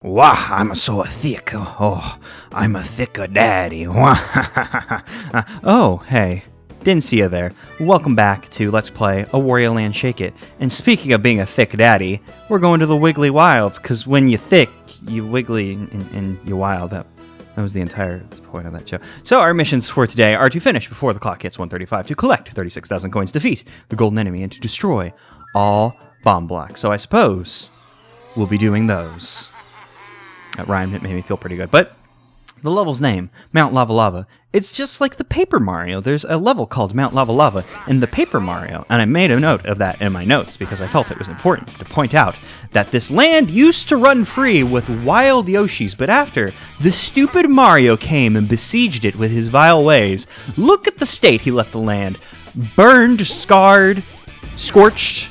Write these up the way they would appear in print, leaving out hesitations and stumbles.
Wah, I'm so thick. Oh, I'm a thicker daddy. Wah. Oh, hey. Didn't see you there. Welcome back to Let's Play A Wario Land Shake It. And speaking of being a thick daddy, we're going to the Wiggly Wilds, because when you thick, you wiggly and you wild. That was the entire point of that show. So our missions for today are to finish before the clock hits 1:35, to collect 36,000 coins, defeat the golden enemy, and to destroy all bomb blocks. So I suppose we'll be doing those. That rhymed, it made me feel pretty good. But the level's name, Mount Lava Lava, it's just like the Paper Mario. There's a level called Mount Lava Lava in the Paper Mario, and I made a note of that in my notes because I felt it was important to point out that this land used to run free with wild Yoshis, but after the stupid Mario came and besieged it with his vile ways, look at the state he left the land. Burned, scarred, scorched,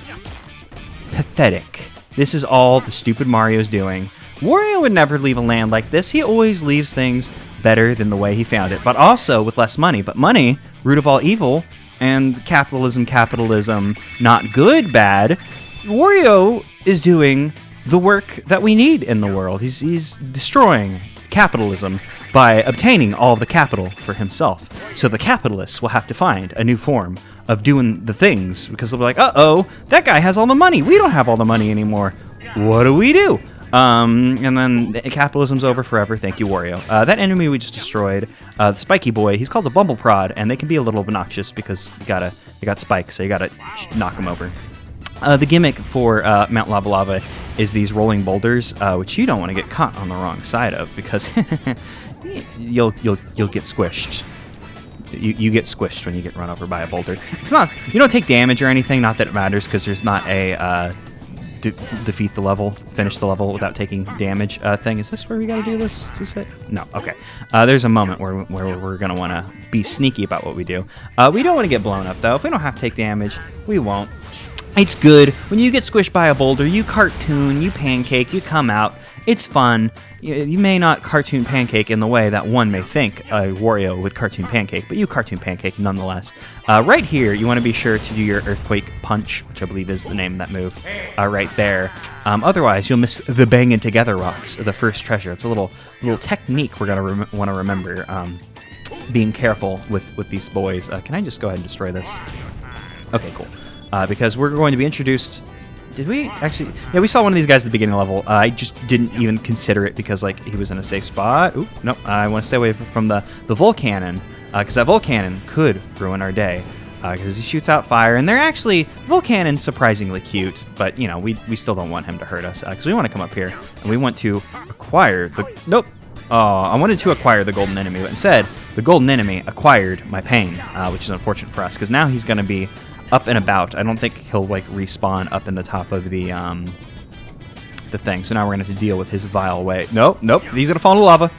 pathetic. This is all the stupid Mario's doing. Wario would never leave a land like this. He always leaves things better than the way he found it, but also with less money. But money, root of all evil, and capitalism, not good, bad. Wario is doing the work that we need in the world. He's destroying capitalism by obtaining all the capital for himself. So the capitalists will have to find a new form of doing the things, because they'll be like, uh-oh, that guy has all the money. We don't have all the money anymore. What do we do? And then capitalism's over forever. Thank you, Wario. That enemy we just destroyed, the spiky boy, he's called a Bumbleprod, and they can be a little obnoxious because they got spikes, so you gotta knock them over. The gimmick for Mount Lava Lava is these rolling boulders, which you don't want to get caught on the wrong side of, because you'll get squished. You get squished when you get run over by a boulder. It's not, you don't take damage or anything, not that it matters, because there's not a defeat the level, finish the level without taking damage thing. Is this where we gotta do this? Is this it? No. Okay. There's a moment where we're gonna want to be sneaky about what we do. We don't want to get blown up, though. If we don't have to take damage, we won't. It's good. When you get squished by a boulder, you cartoon, you pancake, you come out. It's fun. You may not cartoon pancake in the way that one may think a Wario would cartoon pancake, but you cartoon pancake nonetheless. Right here, you want to be sure to do your Earthquake Punch, which I believe is the name of that move, right there. Otherwise, you'll miss the Bangin' Together rocks, the first treasure. It's a little technique we're going to want to remember, being careful with these boys. Can I just go ahead and destroy this? Okay, cool. Because we're going to be introduced. Did we actually? Yeah, we saw one of these guys at the beginning of the level. I just didn't even consider it because like he was in a safe spot. Oop, nope. I want to stay away from the Volcanon, because that Volcanon could ruin our day. Because he shoots out fire, and they're actually Volcanon's surprisingly cute. But you know, we still don't want him to hurt us because we want to come up here and we want to acquire the. Nope. Oh, I wanted to acquire the golden enemy, but instead the golden enemy acquired my pain, which is unfortunate for us because now he's going to be up and about. I don't think he'll like respawn up in the top of the thing. So now we're gonna have to deal with his vile way. Nope, he's gonna fall into lava.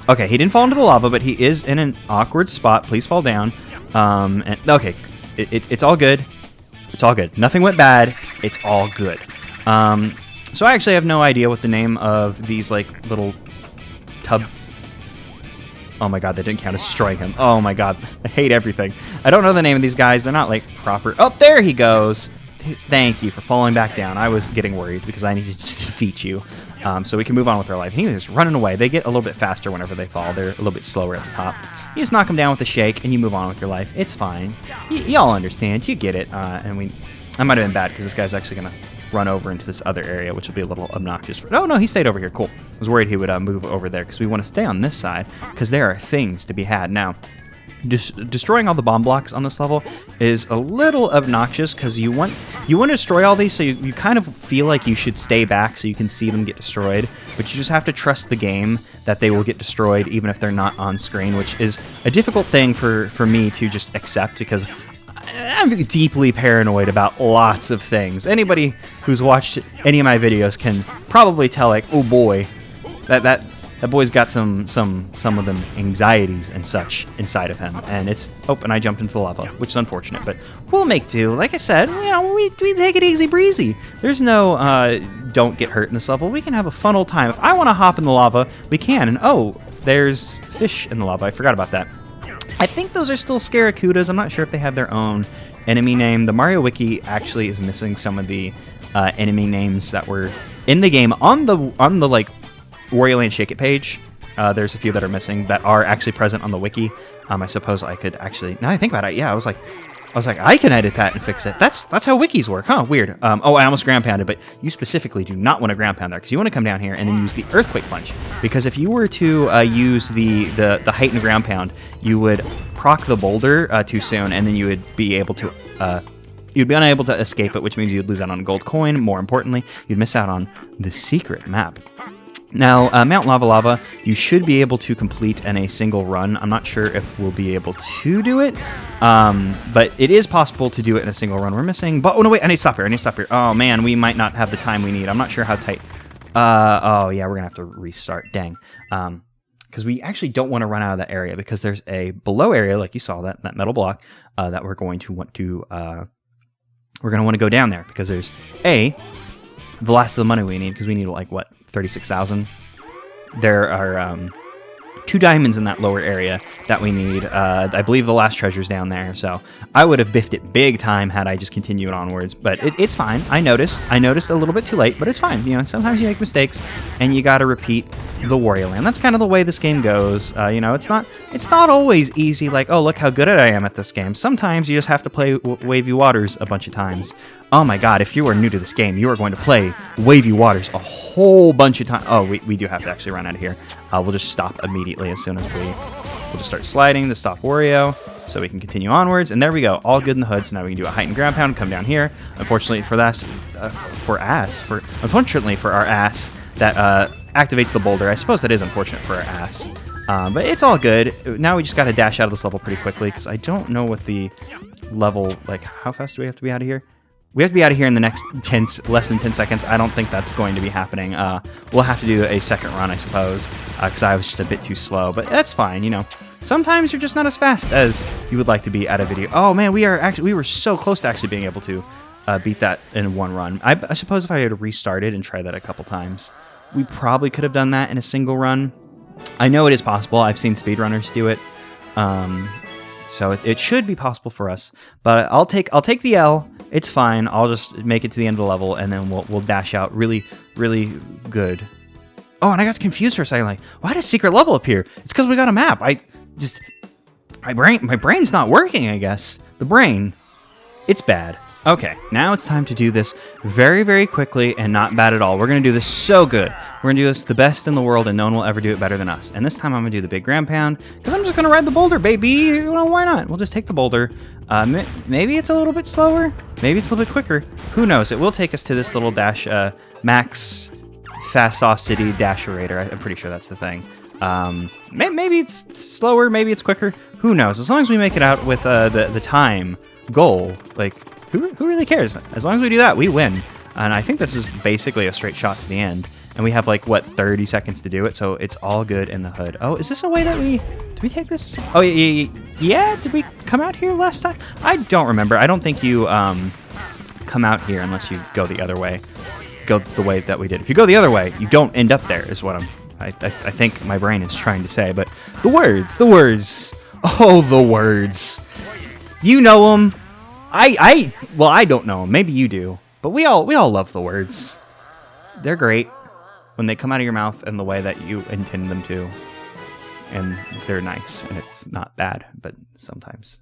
Okay, he didn't fall into the lava, but he is in an awkward spot. Please fall down. And okay, it's all good. It's all good. Nothing went bad. It's all good. So I actually have no idea what the name of these like little tub. Oh my god, that didn't count as destroying him. Oh my god, I hate everything. I don't know the name of these guys. They're not like proper. Oh, there he goes. Thank you for falling back down. I was getting worried because I needed to defeat you. So we can move on with our life. He was running away. They get a little bit faster whenever they fall. They're a little bit slower at the top. You just knock them down with a shake and you move on with your life. It's fine. Y'all understand. You get it. I might have been bad because this guy's actually going to run over into this other area, which will be a little obnoxious. Oh, no, he stayed over here. Cool. I was worried he would move over there because we want to stay on this side because there are things to be had. Now, destroying all the bomb blocks on this level is a little obnoxious because you want to destroy all these, so you kind of feel like you should stay back so you can see them get destroyed, but you just have to trust the game that they will get destroyed even if they're not on screen, which is a difficult thing for me to just accept because I'm deeply paranoid about lots of things. Anybody who's watched any of my videos can probably tell, like, oh boy, that boy's got some of them anxieties and such inside of him. And it's, oh, and I jumped into the lava, which is unfortunate, but we'll make do. Like I said, you know, we take it easy breezy. There's no don't get hurt in this level. We can have a fun old time. If I want to hop in the lava, we can. And oh, there's fish in the lava. I forgot about that. I think those are still Scaracudas. I'm not sure if they have their own enemy name. The Mario Wiki actually is missing some of the enemy names that were in the game on the like Wario Land Shake It page. There's a few that are missing that are actually present on the wiki. I suppose I could actually, now I think about it, yeah, I was like, I can edit that and fix it. That's how wikis work, huh? Weird. Oh, I almost ground pounded, but you specifically do not want to ground pound there because you want to come down here and then use the earthquake punch. Because if you were to use the heightened ground pound, you would proc the boulder too soon, and then you would be able to you'd be unable to escape it, which means you'd lose out on a gold coin. More importantly, you'd miss out on the secret map. Now, Mount Lava Lava, you should be able to complete in a single run. I'm not sure if we'll be able to do it, but it is possible to do it in a single run. We're missing... But, oh, no, wait, I need to stop here. Oh, man, we might not have the time we need. I'm not sure how tight... oh, yeah, we're going to have to restart. Dang. Because we actually don't want to run out of that area because there's a below area, like you saw, that metal block, that we're going to want to... we're going to want to go down there because there's, the last of the money we need, because we need, like, what, 36,000? There are 2 diamonds in that lower area that we need. I believe the last treasure's down there, so I would have biffed it big time had I just continued onwards, but it's fine. I noticed a little bit too late, but it's fine. You know, sometimes you make mistakes, and you gotta repeat the Wario Land. That's kind of the way this game goes. You know, it's not always easy, like, oh, look how good I am at this game. Sometimes you just have to play Wavy Waters a bunch of times. Oh my god, if you are new to this game, you are going to play Wavy Waters a whole bunch of times. Oh, we do have to actually run out of here. We'll just stop immediately as soon as we'll just start sliding to stop Wario, so we can continue onwards. And there we go, all good in the hood. So now we can do a heightened ground pound, come down here. Unfortunately for unfortunately for our ass, that activates the boulder. I suppose that is unfortunate for our ass. But it's all good. Now we just got to dash out of this level pretty quickly, because I don't know what the level, like, how fast do we have to be out of here? We have to be out of here in the next less than 10 seconds. I don't think that's going to be happening. We'll have to do a second run, I suppose, because I was just a bit too slow. But that's fine, you know. Sometimes you're just not as fast as you would like to be at a video. Oh man, we were so close to actually being able to beat that in one run. I suppose if I had restarted and tried that a couple times, we probably could have done that in a single run. I know it is possible. I've seen speedrunners do it. So it should be possible for us. But I'll take the L. It's fine. I'll just make it to the end of the level, and then we'll dash out really, really good. Oh, and I got confused for a second. Like, why did secret level appear? It's because we got a map. My brain's not working, I guess. The brain, it's bad. Okay, now it's time to do this very, very quickly and not bad at all. We're going to do this so good. We're going to do this the best in the world, and no one will ever do it better than us. And this time I'm going to do the big ground pound, because I'm just going to ride the boulder, baby. You know, why not? We'll just take the boulder. Maybe it's a little bit slower. Maybe it's a little bit quicker. Who knows? It will take us to this little dash, Max Fast Sauce City Dasherator. I'm pretty sure that's the thing. Maybe it's slower. Maybe it's quicker. Who knows? As long as we make it out with the time goal, like... Who really cares? As long as we do that, we win. And I think this is basically a straight shot to the end. And we have, like, what, 30 seconds to do it, so it's all good in the hood. Oh, is this a way that did we take this? Oh, yeah, did we come out here last time? I don't remember. I don't think you come out here unless you go the other way. Go the way that we did. If you go the other way, you don't end up there, is what I think my brain is trying to say. But the words. Oh, the words. You know them. Well, I don't know. Maybe you do, but we all love the words. They're great when they come out of your mouth in the way that you intend them to, and they're nice, and it's not bad. But sometimes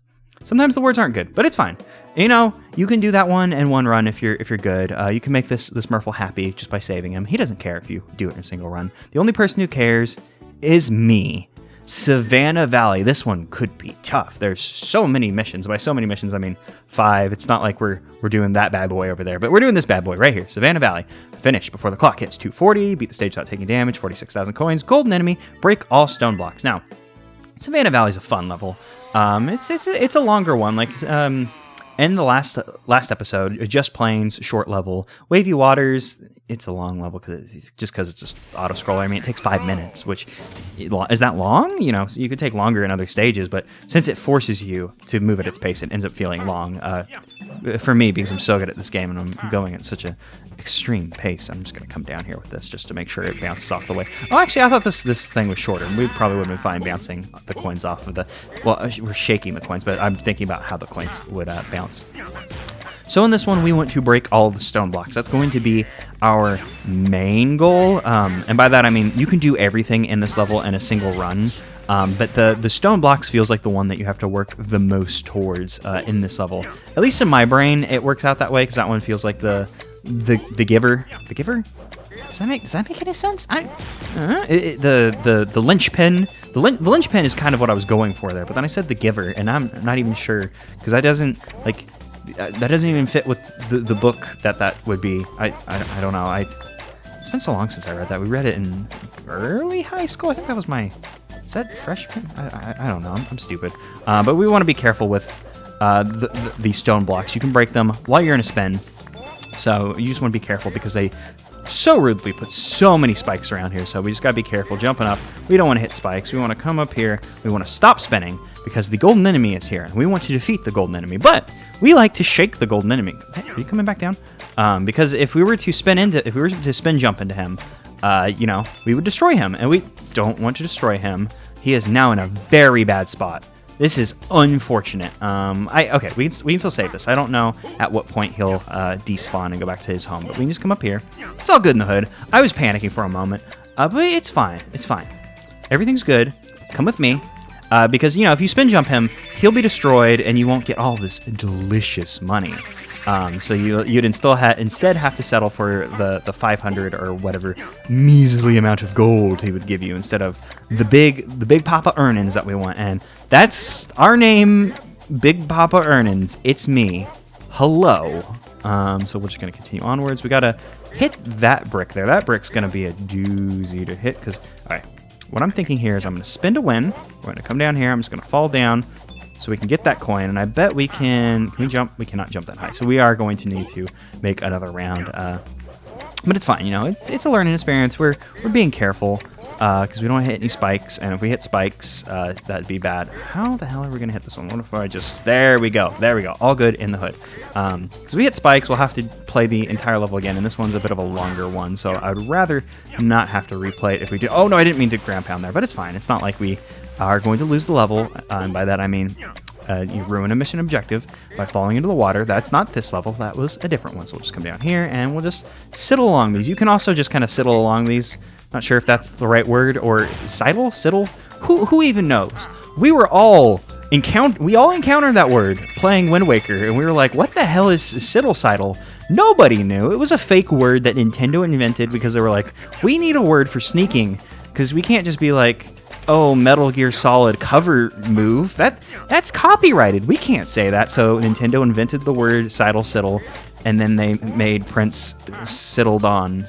the words aren't good, but it's fine. You know, you can do that one in one run if you're good. You can make this Murphle happy just by saving him. He doesn't care if you do it in a single run. The only person who cares is me. Savannah Valley. This one could be tough. There's so many missions. By so many missions, I mean 5. It's not like we're doing that bad boy over there, but we're doing this bad boy right here. Savannah Valley. Finish before the clock hits 240. Beat the stage without taking damage. 46,000 coins. Golden enemy. Break all stone blocks. Now, Savannah Valley's a fun level. It's a longer one. Like in the last episode, Just Plains, short level. Wavy Waters, it's a long level because it's just auto scroller. I mean, it takes 5 minutes, which is that long? You know, so you could take longer in other stages, but since it forces you to move at its pace, it ends up feeling long. For me, because I'm so good at this game and I'm going at such an extreme pace, I'm just going to come down here with this just to make sure it bounces off the way. Oh, actually, I thought this thing was shorter. We probably would have been fine bouncing the coins off of the... Well, we're shaking the coins, but I'm thinking about how the coins would bounce. So in this one, we want to break all the stone blocks. That's going to be our main goal. And by that, I mean you can do everything in this level in a single run. But the stone blocks feels like the one that you have to work the most towards in this level. At least in my brain, it works out that way because that one feels like the giver. The giver? Does that make any sense? The linchpin. The linchpin is kind of what I was going for there, but then I said the giver, and I'm not even sure because that doesn't even fit with the book that would be. I don't know. It's been so long since I read that. We read it in early high school. I think that was my. Is that freshman? I don't know. I'm stupid. But we want to be careful with the stone blocks. You can break them while you're in a spin. So you just want to be careful because they so rudely put so many spikes around here. So we just got to be careful jumping up. We don't want to hit spikes. We want to come up here. We want to stop spinning because the golden enemy is here. And we want to defeat the golden enemy. But we like to shake the golden enemy. Hey, are you coming back down? Because if we were to spin jump into him, we would destroy him. And we don't want to destroy him. He is now in a very bad spot. This is unfortunate. Okay, we can still save this. I don't know at what point he'll despawn and go back to his home, but we can just come up here. It's all good in the hood. I was panicking for a moment, but it's fine. It's fine. Everything's good. Come with me, because if you spin jump him, he'll be destroyed, and you won't get all this delicious money. So you'd instead have to settle for the 500 or whatever measly amount of gold he would give you instead of the big Papa Earnings that we want. And that's our name, Big Papa Earnings. It's me. Hello. So we're just going to continue onwards. We got to hit that brick there. That brick's going to be a doozy to hit because, all right, what I'm thinking here is I'm going to spin to win. We're going to come down here. I'm just going to fall down. So we can get that coin, and I bet we can we jump? We cannot jump that high. So we are going to need to make another round. But it's fine, it's a learning experience. We're being careful because we don't want to hit any spikes, and if we hit spikes, that'd be bad. How the hell are we going to hit this one? What if I just... There we go. All good in the hood. So we hit spikes, we'll have to play the entire level again, and this one's a bit of a longer one, so I would rather not have to replay it if we do... Oh, no, I didn't mean to ground pound there, but it's fine. It's not like we are going to lose the level, and by that I mean you ruin a mission objective by falling into the water. That's not this level. That was a different one, so we'll just come down here, and we'll just sidle along these. You can also just kind of sidle along these. Not sure if that's the right word, or sidle? Who even knows? We all encountered that word playing Wind Waker, and we were like, what the hell is sidle? Nobody knew. It was a fake word that Nintendo invented because they were like, we need a word for sneaking, because we can't just be like, oh, Metal Gear Solid cover move. That's copyrighted. We can't say that. So Nintendo invented the word sidle, and then they made Prince Sidle Dawn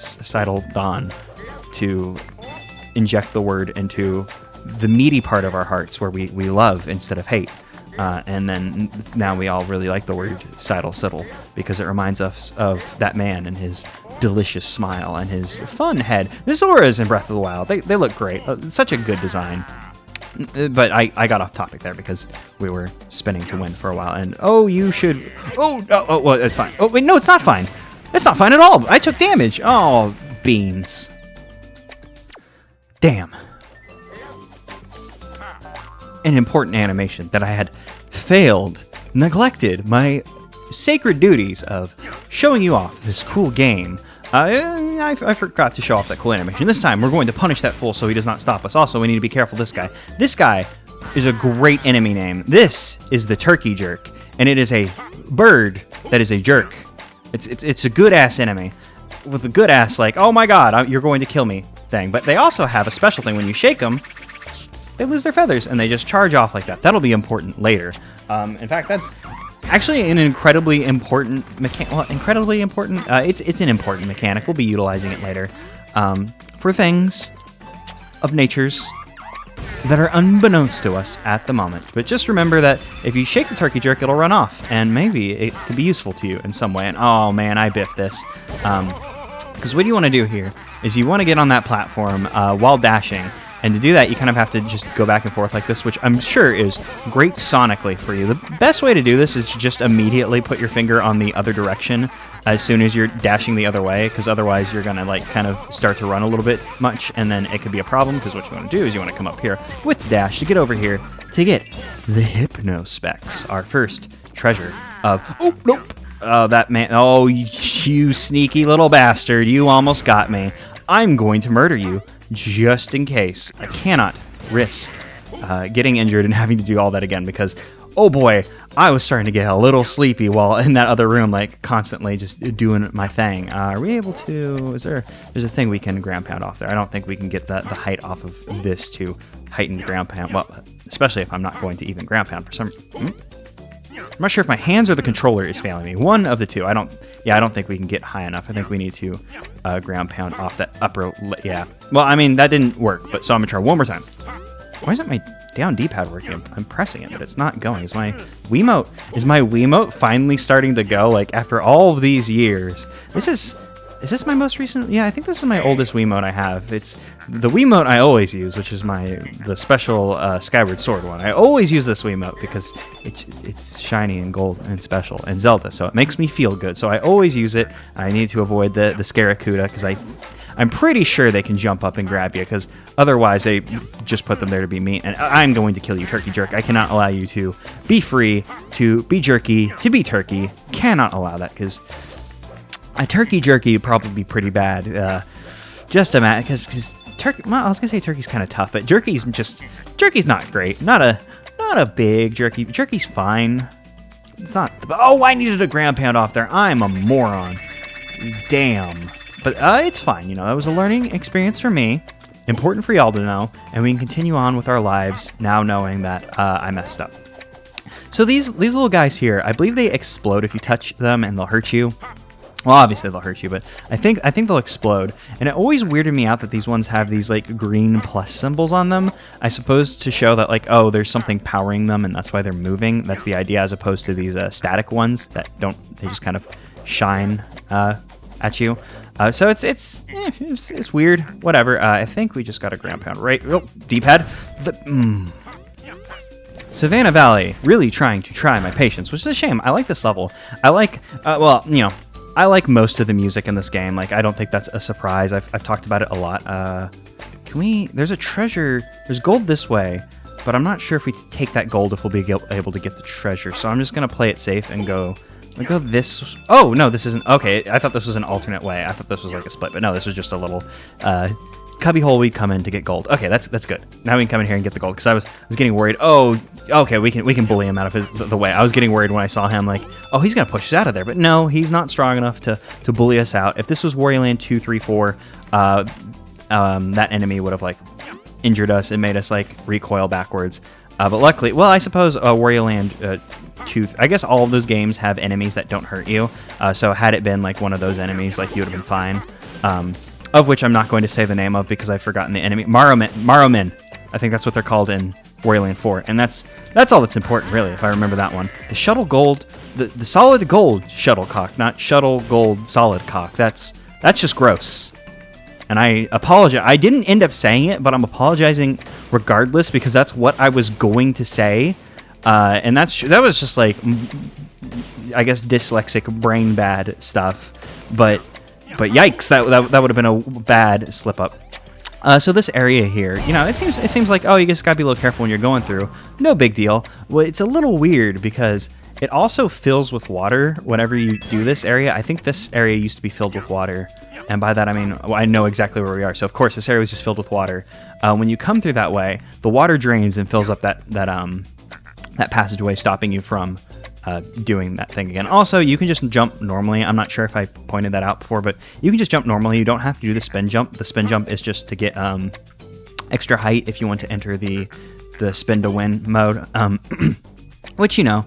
to inject the word into the meaty part of our hearts where we love instead of hate. And then now we all really like the word sidle because it reminds us of that man and his delicious smile and his fun head. The Zoras in Breath of the Wild, they look great. Such a good design. But I got off topic there because we were spinning to win for a while. And well, it's fine. Oh, wait, no, it's not fine. It's not fine at all. I took damage. Oh, beans. Damn. An important animation that I had neglected my sacred duties of showing you off this cool game. I forgot to show off that cool animation. This time, we're going to punish that fool so he does not stop us. Also, we need to be careful of this guy. This guy is a great enemy name. This is the turkey jerk, and it is a bird that is a jerk. It's a good-ass enemy with a good-ass, like, oh my god, you're going to kill me thing. But they also have a special thing. When you shake them, they lose their feathers, and they just charge off like that. That'll be important later. In fact, that's actually an incredibly important incredibly important. It's an important mechanic. We'll be utilizing it later for things of natures that are unbeknownst to us at the moment. But just remember that if you shake the turkey jerk, it'll run off, and maybe it could be useful to you in some way. And oh man, I biffed this. Because what you want to do here is you want to get on that platform while dashing. And to do that, you kind of have to just go back and forth like this, which I'm sure is great sonically for you. The best way to do this is to just immediately put your finger on the other direction as soon as you're dashing the other way, because otherwise you're going to like kind of start to run a little bit much, and then it could be a problem, because what you want to do is you want to come up here with the dash to get over here to get the Hypno Specs, our first treasure of... Oh, nope! Oh, that man. Oh, you sneaky little bastard. You almost got me. I'm going to murder you just in case. I cannot risk getting injured and having to do all that again because, oh boy, I was starting to get a little sleepy while in that other room, like constantly just doing my thing. Are we able to? There's a thing we can ground pound off there. I don't think we can get the height off of this to heightened ground pound. Well, especially if I'm not going to even ground pound for some. I'm not sure if my hands or the controller is failing me. One of the two. I don't think we can get high enough. I think we need to ground pound off that upper. Yeah. Well, I mean that didn't work, but so I'm gonna try one more time. Why isn't my down D-pad working? I'm pressing it, but it's not going. Is my Wiimote finally starting to go? Like after all of these years, is this my most recent? Yeah, I think this is my oldest Wiimote I have. It's the Wiimote I always use, which is the special Skyward Sword one. I always use this Wiimote because it's shiny and gold and special and Zelda, so it makes me feel good. So I always use it. I need to avoid the Scaracuda because I'm pretty sure they can jump up and grab you, because otherwise they just put them there to be mean. And I'm going to kill you, Turkey Jerk. I cannot allow you to be free, to be jerky, to be turkey. Cannot allow that, because a Turkey Jerky would probably be pretty bad. Just imagine, because turkey. Well, I was gonna say turkey's kind of tough, but jerky's not great. Not a big jerky. Jerky's fine. It's not. Oh, I needed a ground pound off there. I'm a moron. Damn. But it's fine, you know, that was a learning experience for me. Important for y'all to know, and we can continue on with our lives now knowing that I messed up. So these little guys here, I believe they explode if you touch them and they'll hurt you. Well, obviously they'll hurt you, but I think they'll explode. And it always weirded me out that these ones have these like green plus symbols on them. I suppose to show that like, oh, there's something powering them and that's why they're moving. That's the idea, as opposed to these static ones that they just kind of shine at you. So it's weird. Whatever. I think we just got a ground pound, right? Oh, D-pad. Savannah Valley, really trying to try my patience, which is a shame. I like this level. I like, I like most of the music in this game. Like, I don't think that's a surprise. I've talked about it a lot. There's a treasure. There's gold this way, but I'm not sure if we take that gold if we'll be able to get the treasure. So I'm just going to play it safe and go this. Oh, no, this isn't. Okay, I thought this was an alternate way. I thought this was like a split, but no, this was just a little cubby hole we'd come in to get gold. Okay, that's good. Now we can come in here and get the gold, because I was getting worried. Oh, okay, we can bully him out of the way. I was getting worried when I saw him, like, oh, he's gonna push us out of there, but no, he's not strong enough to bully us out. If this was Wario Land 2, 3, 4, that enemy would have like injured us and made us like recoil backwards. But luckily, well, I suppose Wario Land 2, I guess all of those games have enemies that don't hurt you. So had it been like one of those enemies, like, you would have been fine. Of which I'm not going to say the name of because I've forgotten the enemy. Maromin. I think that's what they're called in Wario Land 4. And that's all that's important, really, if I remember that one. The shuttle gold, the solid gold shuttlecock, not shuttle gold solid cock. That's just gross. And I apologize. I didn't end up saying it, but I'm apologizing regardless, because that's what I was going to say. And that was just like, I guess, dyslexic, brain bad stuff. But yikes, that would have been a bad slip up. So this area here, you know, it seems like, oh, you just gotta be a little careful when you're going through. No big deal. Well, it's a little weird because it also fills with water whenever you do this area. I think this area used to be filled with water. And by that, I mean, I know exactly where we are. So, of course, this area was just filled with water. When you come through that way, the water drains and fills up that passageway, stopping you from doing that thing again. Also, you can just jump normally. I'm not sure if I pointed that out before, but you can just jump normally. You don't have to do the spin jump. The spin jump is just to get extra height if you want to enter the spin to win mode. Which, you know,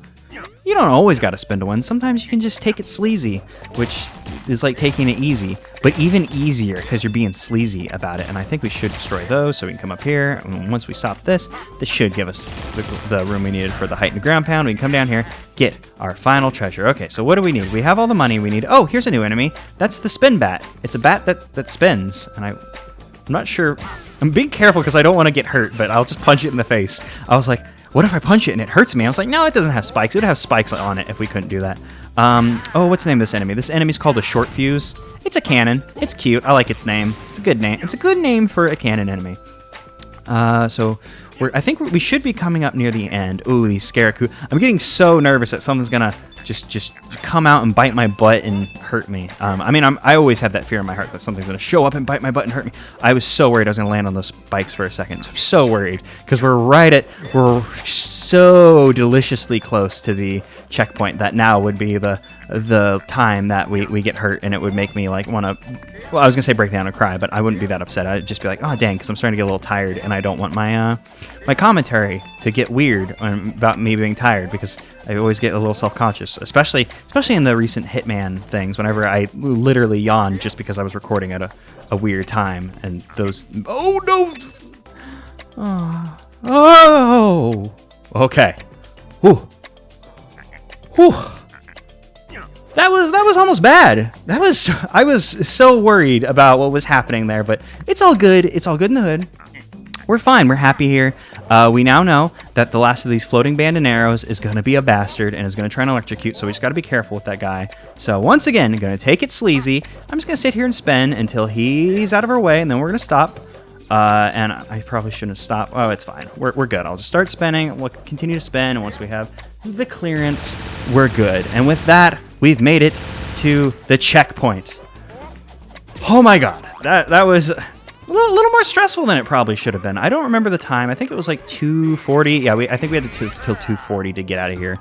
you don't always got to spin to win. Sometimes you can just take it sleazy, which is like taking it easy, but even easier because you're being sleazy about it. And I think we should destroy those so we can come up here. And once we stop this should give us the room we needed for the height and ground pound. We can come down here, get our final treasure. Okay, so what do we need? We have all the money we need. Oh, here's a new enemy. That's the spin bat. It's a bat that spins. And I'm not sure. I'm being careful because I don't want to get hurt, but I'll just punch it in the face. I was like, what if I punch it and it hurts me? I was like, no, it doesn't have spikes. It would have spikes on it if we couldn't do that. Oh, what's the name of this enemy? This enemy's called a short fuse. It's a cannon. It's cute. I like its name. It's a good name. It's a good name for a cannon enemy. So I think we should be coming up near the end. Ooh, these Scaracuda. I'm getting so nervous that something's gonna just come out and bite my butt and hurt me. I mean, I always have that fear in my heart that something's going to show up and bite my butt and hurt me. I was so worried I was going to land on those spikes for a second. So worried, because we're so deliciously close to the checkpoint that now would be the time that we get hurt, and it would make me like want to. Well, I was gonna say break down and cry, but I wouldn't be that upset. I'd just be like, oh dang, because I'm starting to get a little tired, and I don't want my my commentary to get weird about me being tired, because I always get a little self-conscious, especially in the recent Hitman things. Whenever I literally yawned just because I was recording at a weird time, and those. Oh no! Oh. Okay. Whew. Whew. That was almost bad. I was so worried about what was happening there, but it's all good. It's all good in the hood. We're fine. We're happy here. We now know that the last of these floating band and arrows is going to be a bastard and is going to try and electrocute, so we just got to be careful with that guy. So once again, I'm going to take it sleazy. I'm just going to sit here and spin until he's out of our way, and then we're going to stop. And I probably shouldn't have stopped. Oh, it's fine. We're good. I'll just start spinning. We'll continue to spin, and once we have the clearance, we're good. And with that, we've made it to the checkpoint. Oh my god. That was a little more stressful than it probably should have been. I don't remember the time. I think it was like 2:40. Yeah, I think we had till 2:40 to get out of here.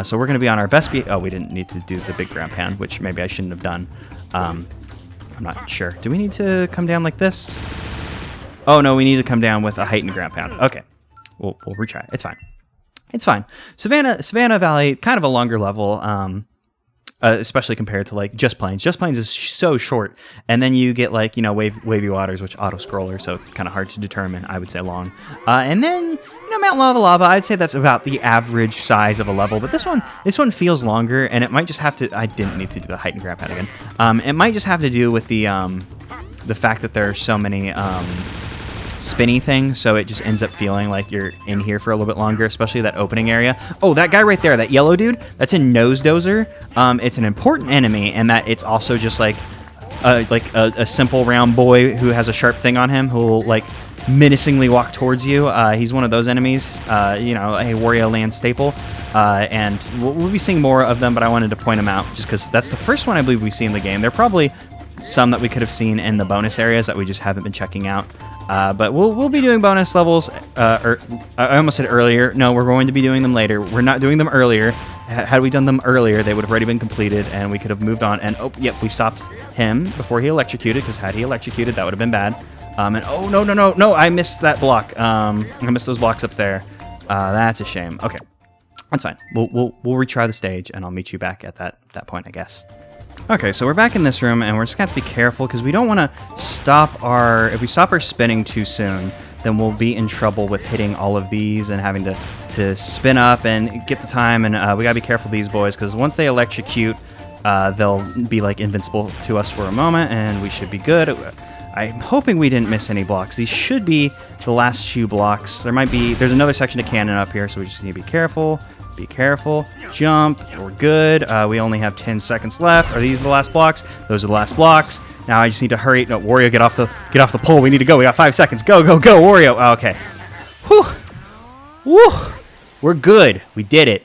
So we're going to be on our best beat. Oh, we didn't need to do the big ground pound, which maybe I shouldn't have done. I'm not sure. Do we need to come down like this? Oh, no, we need to come down with a heightened ground pound. Okay. We'll retry. It's fine. It's fine. Savannah Valley, kind of a longer level, especially compared to, like, Just Plains. Just Plains is so short, and then you get, like, you know, Wavy Waters, which auto-scroller, so kind of hard to determine. I would say long. And then, you know, Mount Lava, I'd say that's about the average size of a level, but this one feels longer, and it might just have to... I didn't need to do the heightened ground pound again. It might just have to do with the fact that there are so many... spinny thing, so it just ends up feeling like you're in here for a little bit longer, especially that opening area. Oh, that guy right there, that yellow dude, that's a Nose Dozer. It's an important enemy, and that it's also just like a simple round boy who has a sharp thing on him who will like menacingly walk towards you. He's one of those enemies, you know, a Wario Land staple, and we'll be seeing more of them, but I wanted to point them out just because that's the first one I believe we see in the game. There are probably some that we could have seen in the bonus areas that we just haven't been checking out. But we'll be doing bonus levels, or I almost said earlier. No, we're going to be doing them later. We're not doing them earlier. Had we done them earlier, they would have already been completed, and we could have moved on. And, oh, yep, we stopped him before he electrocuted, because had he electrocuted, that would have been bad. And, oh, no, I missed that block. I missed those blocks up there. That's a shame. Okay, that's fine. We'll retry the stage, and I'll meet you back at that point, I guess. Okay, so we're back in this room, and we're just going to have to be careful, because we don't want to stop our... If we stop our spinning too soon, then we'll be in trouble with hitting all of these and having to spin up and get the time, and we got to be careful of these boys, because once they electrocute, they'll be, like, invincible to us for a moment, and we should be good. I'm hoping we didn't miss any blocks. These should be the last few blocks. There's another section of cannon up here, so we just need to be careful. Be careful. Jump. We're good. We only have 10 seconds left. Are these the last blocks? Those are the last blocks. Now I just need to hurry. No, Wario, get off the pole. We need to go. We got 5 seconds. Go, Wario. Oh, okay. Whew. Whew. We're good. We did it.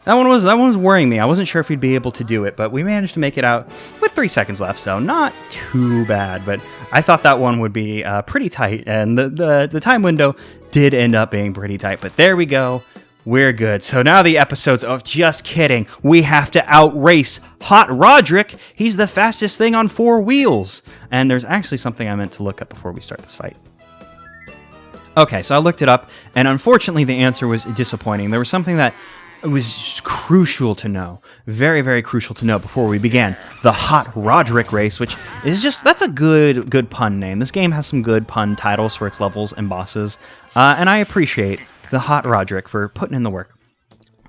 That one was worrying me. I wasn't sure if we'd be able to do it, but we managed to make it out with 3 seconds left, so not too bad. But I thought that one would be pretty tight, and the time window did end up being pretty tight. But there we go. We're good. So now the episodes of Just Kidding. We have to outrace Hot Roderick. He's the fastest thing on 4 wheels. And there's actually something I meant to look up before we start this fight. Okay, so I looked it up, and unfortunately the answer was disappointing. There was something that was crucial to know. Very, very crucial to know before we began. The Hot Roderick race, which is just... That's a good pun name. This game has some good pun titles for its levels and bosses. And I appreciate... the Hot Roderick for putting in the work.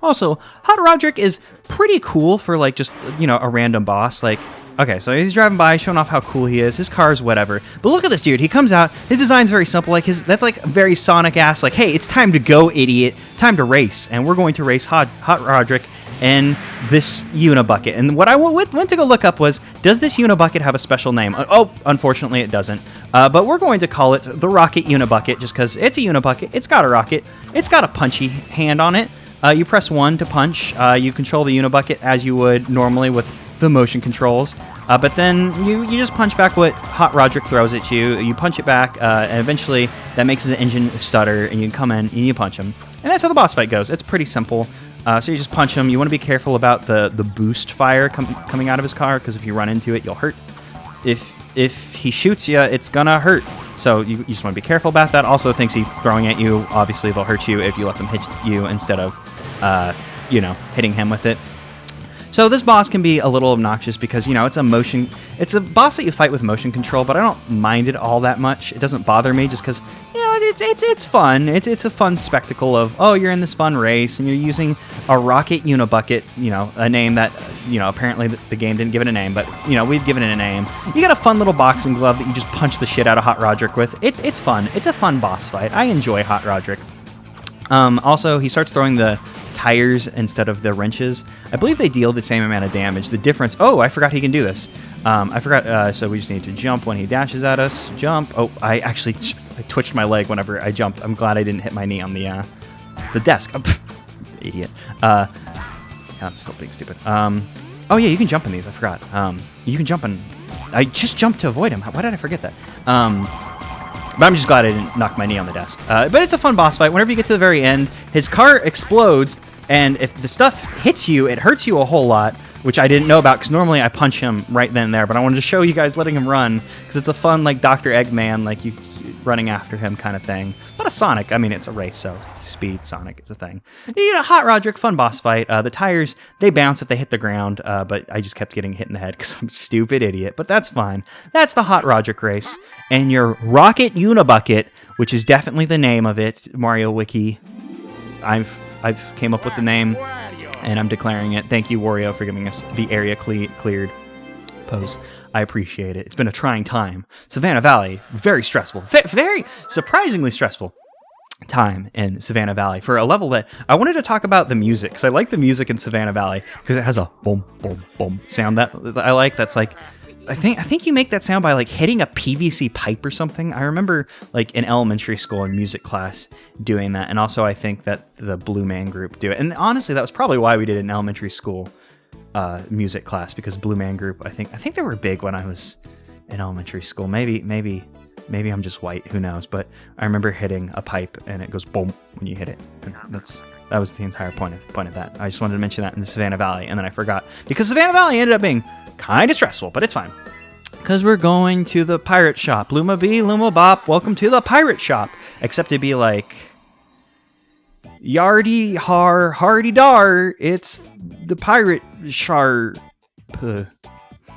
Also, Hot Roderick is pretty cool for, like, just, you know, a random boss. Like, okay, so he's driving by, showing off how cool he is. His car's whatever. But look at this dude. He comes out. His design's very simple. Like, that's, like, very Sonic-ass. Like, hey, it's time to go, idiot. Time to race. And we're going to race Hot Roderick in this Unibucket. And what I went to go look up was, does this Unibucket have a special name? Oh, unfortunately it doesn't. But we're going to call it the Rocket Unibucket, just because it's a Unibucket. It's got a rocket. It's got a punchy hand on it. You press 1 to punch. You control the Unibucket as you would normally with the motion controls. But then you just punch back what Hot Roderick throws at you. You punch it back, and eventually that makes his engine stutter, and you can come in and you punch him. And that's how the boss fight goes. It's pretty simple. So you just punch him. You want to be careful about the boost fire coming out of his car, because if you run into it, you'll hurt. If he shoots you, it's gonna hurt. So you just want to be careful about that. Also, things he's throwing at you, obviously they'll hurt you if you let them hit you instead of, hitting him with it. So this boss can be a little obnoxious because, it's a boss that you fight with motion control, but I don't mind it all that much. It doesn't bother me just because, it's fun. It's a fun spectacle of, you're in this fun race and you're using a rocket unibucket, a name that, apparently the game didn't give it a name, but, we've given it a name. You got a fun little boxing glove that you just punch the shit out of Hot Roderick with. It's fun. It's a fun boss fight. I enjoy Hot Roderick. Also, he starts throwing the tires instead of the wrenches. I believe they deal the same amount of damage. The difference... Oh, I forgot he can do this. I forgot... so we just need to jump when he dashes at us. Jump. Oh, I twitched my leg whenever I jumped. I'm glad I didn't hit my knee on the desk. Idiot. I'm still being stupid. Oh, yeah, you can jump in these. I forgot. You can jump in... I just jumped to avoid him. Why did I forget that? But I'm just glad I didn't knock my knee on the desk. But it's a fun boss fight. Whenever you get to the very end, his car explodes, and if the stuff hits you, it hurts you a whole lot, which I didn't know about, because normally I punch him right then and there, but I wanted to show you guys letting him run, because it's a fun, Dr. Eggman, you running after him kind of thing. But a Sonic, it's a race, so speed, Sonic is a thing. Hot Roderick, fun boss fight. The tires, they bounce if they hit the ground, but I just kept getting hit in the head because I'm a stupid idiot, but that's fine. That's the Hot Roderick race. And your Rocket Unibucket, which is definitely the name of it, Mario Wiki. I've came up with the name, and I'm declaring it. Thank you, Wario, for giving us the area cleared pose. I appreciate it. It's been a trying time. Savannah Valley, very stressful. Very surprisingly stressful time in Savannah Valley for a level that I wanted to talk about the music, because I like the music in Savannah Valley because it has a boom, boom, boom sound that I like. That's I think you make that sound by hitting a PVC pipe or something. I remember in elementary school in music class doing that, and also I think that the Blue Man Group do it. And honestly, that was probably why we did it in elementary school music class, because Blue Man Group, I think they were big when I was in elementary school. Maybe I'm just white, who knows? But I remember hitting a pipe and it goes boom when you hit it. And that was the entire point of that. I just wanted to mention that in the Savannah Valley, and then I forgot because Savannah Valley ended up being kind of stressful, but it's fine. Because we're going to the pirate shop. Luma B, Luma Bop, welcome to the pirate shop. Except it'd be Yardy har, hardy dar, it's the pirate sharp.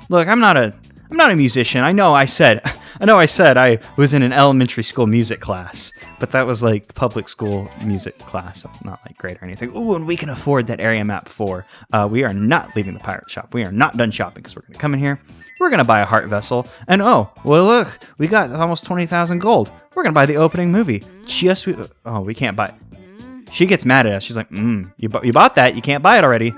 Look, I'm not a musician. I know I said I was in an elementary school music class, but that was public school music class, not great or anything. Ooh, and we can afford that area map 4. We are not leaving the pirate shop. We are not done shopping because we're going to come in here. We're going to buy a heart vessel, and look, we got almost 20,000 gold. We're going to buy the opening movie. We can't buy it. She gets mad at us. She's like, you bought that. You can't buy it already.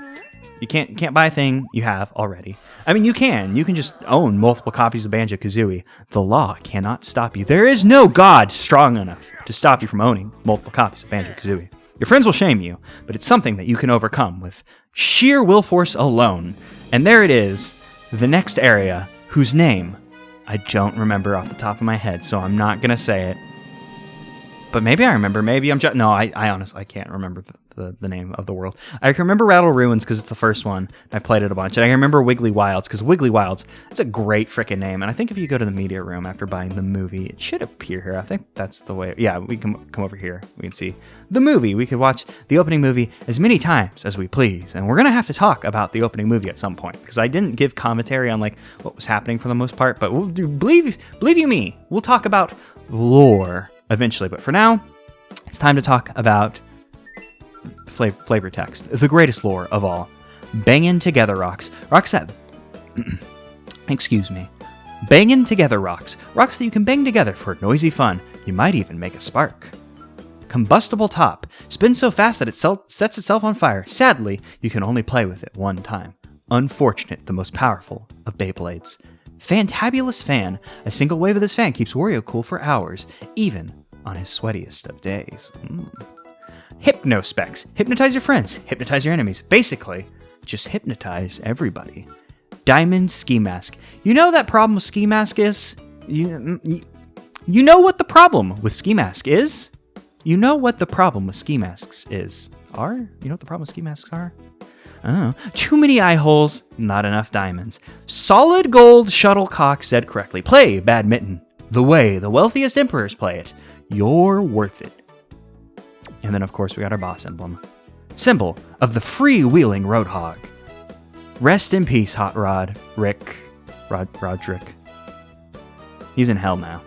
You can't buy a thing you have already. You can. You can just own multiple copies of Banjo-Kazooie. The law cannot stop you. There is no God strong enough to stop you from owning multiple copies of Banjo-Kazooie. Your friends will shame you, but it's something that you can overcome with sheer will force alone. And there it is, the next area, whose name I don't remember off the top of my head, so I'm not going to say it. But maybe I remember. Maybe I'm just... No, I honestly, I can't remember the name of the world. I can remember Rattle Ruins because it's the first one. I played it a bunch. And I can remember Wiggly Wilds because Wiggly Wilds, it's a great freaking name. And I think if you go to the media room after buying the movie, it should appear here. I think that's the way... Yeah, we can come over here. We can see the movie. We could watch the opening movie as many times as we please. And we're going to have to talk about the opening movie at some point because I didn't give commentary on what was happening for the most part. But we'll do, believe you me, we'll talk about lore eventually, but for now, it's time to talk about flavor text, the greatest lore of all. Bangin' together rocks that excuse me, bangin' together rocks that you can bang together for noisy fun. You might even make a spark. Combustible top spins so fast that it sets itself on fire. Sadly, you can only play with it one time. Unfortunate, the most powerful of Beyblades. Fantabulous fan. A single wave of this fan keeps Wario cool for hours, even on his sweatiest of days. Hypnospecs. Hypnotize your friends. Hypnotize your enemies. Basically, just hypnotize everybody. Diamond Ski Mask. You know that problem with Ski Mask is? You know what the problem with Ski Mask is? You know what the problem with ski masks is? You know what the problem with ski masks are? Oh, too many eye holes, not enough diamonds. Solid gold shuttlecock said correctly. Play badminton the way the wealthiest emperors play it. You're worth it. And then, of course, we got our boss emblem. Symbol of the freewheeling roadhog. Rest in peace, Hot Rod. Roderick. He's in hell now.